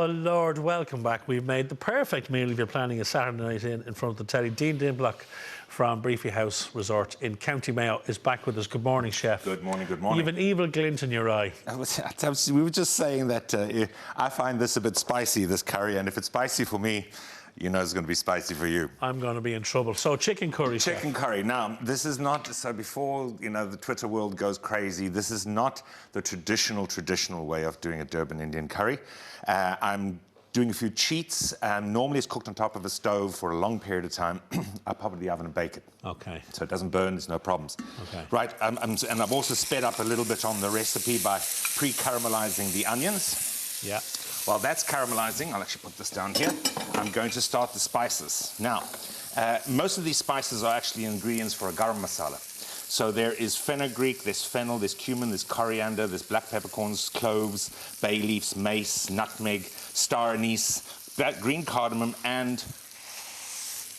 Oh, Lord, welcome back. We've made the perfect meal if you're planning a Saturday night in front of the telly. Dean Diplock from Briefy House Resort in County Mayo is back with us. Good morning, Chef. Good morning, good morning. You have an evil glint in your eye. We were just saying that I find this a bit spicy, this curry, and if it's spicy for me, you know it's going to be spicy for you. I'm going to be in trouble. So, chicken curry, Chicken Chef. curry. Now, this is not, so before, you know, the Twitter world goes crazy, this is not the traditional way of doing a Durban Indian curry. I'm doing a few cheats. Normally it's cooked on top of a stove for a long period of time. I pop it in the oven and bake it. Okay. So it doesn't burn, there's no problems. Okay. Right, and I've also sped up a little bit on the recipe by pre-caramelizing the onions. Yeah. While that's caramelizing, I'll actually put this down here. I'm going to start the spices. Now, most of these spices are actually ingredients for a garam masala. So there is fenugreek, there's fennel, there's cumin, there's coriander, there's black peppercorns, cloves, bay leaves, mace, nutmeg, star anise, green cardamom, and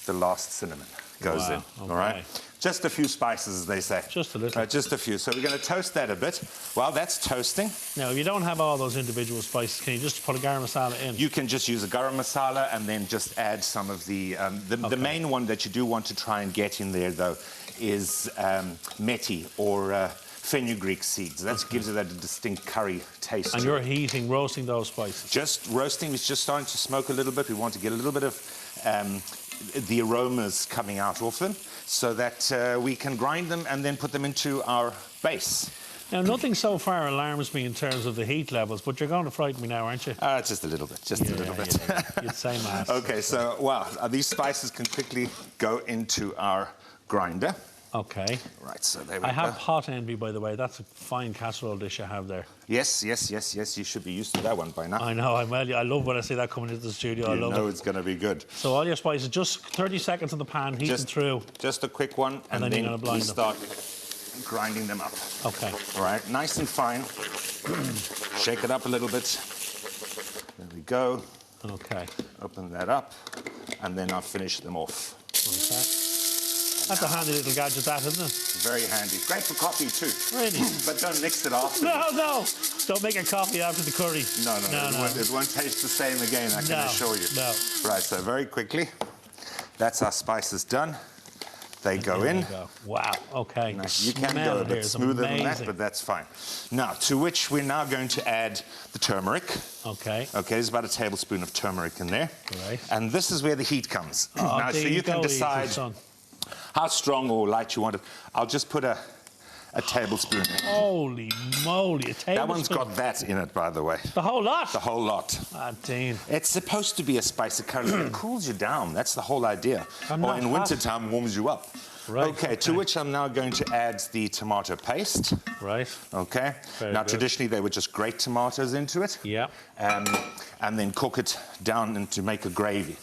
the last cinnamon goes in. Okay. All right? Just a few spices, as they say. Just a little. Just a few. So we're going to toast that a bit. While that's toasting... Now, if you don't have all those individual spices, can you just put a garam masala in? You can just use a garam masala and then just add some of the... The main one that you do want to try and get in there, though, is methi or fenugreek seeds. That gives it that distinct curry taste. And you're roasting those spices? Just roasting. It's just starting to smoke a little bit. We want to get a little bit of the aromas coming out of them so that we can grind them and then put them into our base. Now, nothing so far alarms me in terms of the heat levels, but you're going to frighten me now, aren't you? Just a little bit, just a little bit. You'd say, Matt. Okay, so, wow, these spices can quickly go into our grinder. Okay. Right, so there we go. I have hot envy, by the way. That's a fine casserole dish you have there. Yes. You should be used to that one by now. I know. I love when I see that coming into the studio. I love it. You know it's going to be good. So all your spices, just 30 seconds in the pan, heating through. Just a quick one, and then we start grinding them up. Okay. All right, nice and fine. Shake it up a little bit. There we go. Okay. Open that up, and then I'll finish them off. Okay. That's a handy little gadget, that, isn't it? Very handy. Great for coffee, too. Really? But don't mix it after. No. Don't make a coffee after the curry. No. It won't taste the same again, I can assure you. No. Right, so very quickly, that's our spices done. They go in. Wow, okay. Now, you can go a bit smoother than that, but that's fine. Now, to which we're now going to add the turmeric. Okay. Okay, there's about a tablespoon of turmeric in there. Right. And this is where the heat comes. Oh, now, so you can decide how strong or light you want it. I'll just put a tablespoon in. Holy moly, a tablespoon. That one's got that in it, by the way. The whole lot? The whole lot. Ah, Dean. It's supposed to be a spicy curry. It cools you down. That's the whole idea. Or in wintertime, warms you up. Right. Okay, to which I'm now going to add the tomato paste. Right. Okay. Now, traditionally, they would just grate tomatoes into it. Yeah. And then cook it down and to make a gravy.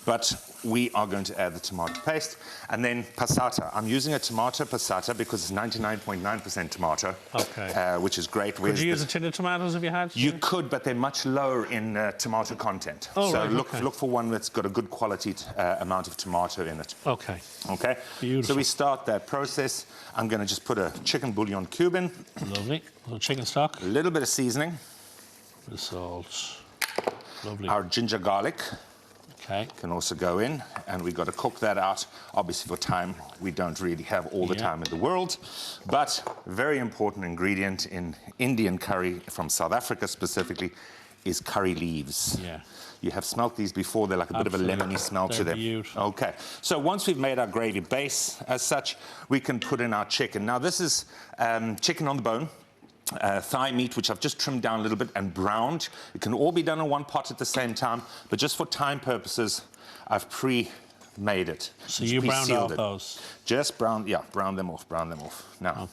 But we are going to add the tomato paste. And then passata. I'm using a tomato passata because it's 99.9% tomato. Okay. Which is great. Could you use a tin of tomatoes if you had? You could, but they're much lower in tomato content. Oh, so right, look for one that's got a good quality amount of tomato in it. Okay. Okay? Beautiful. So we start that process. I'm going to just put a chicken bouillon cube in. Lovely. A little chicken stock. A little bit of seasoning. The salt. Lovely. Our ginger garlic. Okay. Can also go in, and we've got to cook that out. Obviously, for time, we don't really have all the time in the world, but very important ingredient in Indian curry from South Africa specifically is curry leaves. Yeah. You have smelt these before. They're like a bit of a lemony smell to them. Beautiful. Okay. So once we've made our gravy base as such, we can put in our chicken. Now, this is chicken on the bone. Thigh meat, which I've just trimmed down a little bit and browned. It can all be done in one pot at the same time, but just for time purposes, I've pre-made it. So you browned off those? Just brown them off, Now.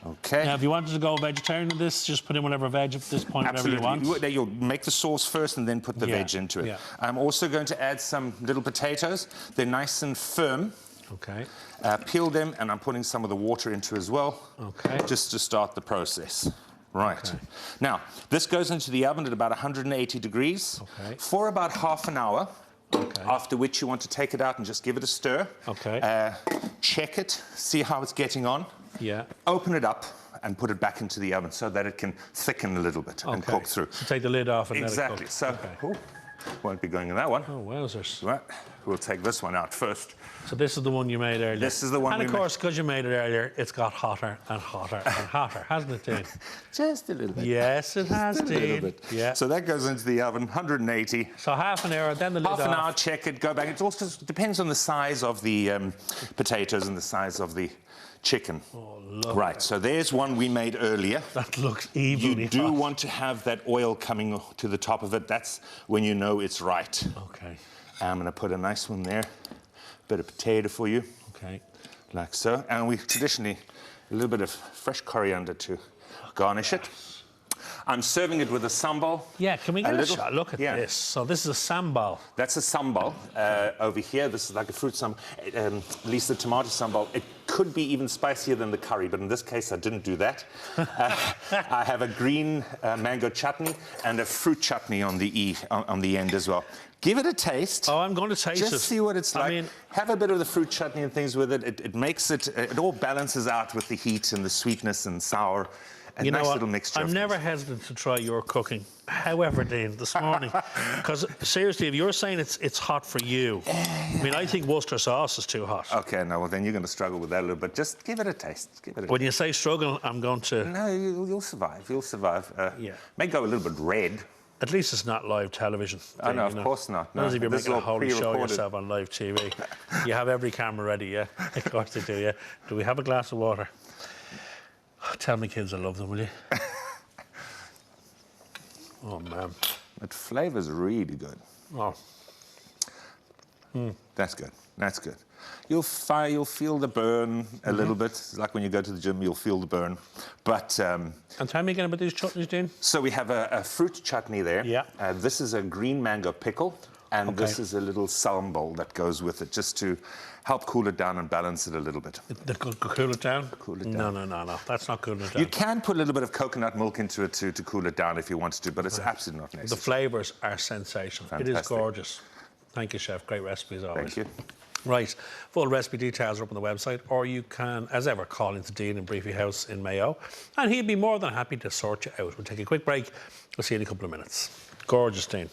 Okay. Now, if you wanted to go vegetarian in this, just put in whatever veg at this point, absolutely. whatever you want. You'll make the sauce first and then put the veg into it. Yeah. I'm also going to add some little potatoes. They're nice and firm. Okay. Peel them, and I'm putting some of the water into as well. Okay. Just to start the process. Right. Okay. Now, this goes into the oven at about 180 degrees for about half an hour. Okay. After which you want to take it out and just give it a stir. Okay. Check it, see how it's getting on. Yeah. Open it up, and put it back into the oven so that it can thicken a little bit and cook through. So take the lid off and exactly. let it cook. So, won't be going in that one. Oh, wowzers. Right, we'll take this one out first. So this is the one you made earlier. This is the one and of course, because you made it earlier, it's got hotter and hotter and hotter, hasn't it, Dean? Just a little bit. Yes, it has, Just a little Dean. bit. Yeah. So that goes into the oven, 180. So half an hour, then the lid off. Half an hour, check it, go back. It also depends on the size of the potatoes and the size of the chicken. Oh, look. Right, so there's one we made earlier. That looks evenly You do hot. want to have that oil coming to the top of it. That's when you know it's right. Okay. I'm going to put a nice one there. Bit of potato for you. Okay. Like so. And we traditionally, a little bit of fresh coriander to garnish it. I'm serving it with a sambal. Yeah, can we get a shot? Look at this. So this is a sambal. That's a sambal over here. This is like a fruit sambal. At least the tomato sambal. It could be even spicier than the curry, but in this case I didn't do that. I have a green mango chutney and a fruit chutney on the end as well. Give it a taste. Oh, I'm going to taste it. Just see what it's like. I mean, have a bit of the fruit chutney and things with it. It makes it, it all balances out with the heat and the sweetness and sour. A nice little mixture. I'm never hesitant to try your cooking. However, Dean, this morning, because seriously, if you're saying it's hot for you, I mean, I think Worcester sauce is too hot. Okay, no, well then you're going to struggle with that a little bit. Just give it a taste. Give it a When you say struggle, I'm going to... No, you'll survive. You'll survive. Yeah. May go a little bit red. At least it's not live television. Oh, no, of course not. No, Not as if you're this is making a all holy show pre-recorded. yourself on live TV. You have every camera ready, yeah? Of course they do, yeah. Do we have a glass of water? Tell me kids I love them, will you? Oh, man. It flavour's really good. Oh. That's good. That's good. You'll feel the burn a little bit. It's like when you go to the gym, you'll feel the burn. But... And tell me again about these chutneys, Dean. So we have a fruit chutney there. Yeah. This is a green mango pickle. And this is a little sambal that goes with it, just to help cool it down and balance it a little bit. Cool it down? Cool it down. No. That's not cooling it down. You can put a little bit of coconut milk into it to cool it down if you want to, but it's absolutely not necessary. The flavours are sensational. Fantastic. It is gorgeous. Thank you, Chef. Great recipe as always. Thank you. Right. Full recipe details are up on the website, or you can, as ever, call into Dean in Briefy House in Mayo, and he'd be more than happy to sort you out. We'll take a quick break. We'll see you in a couple of minutes. Gorgeous, Dean.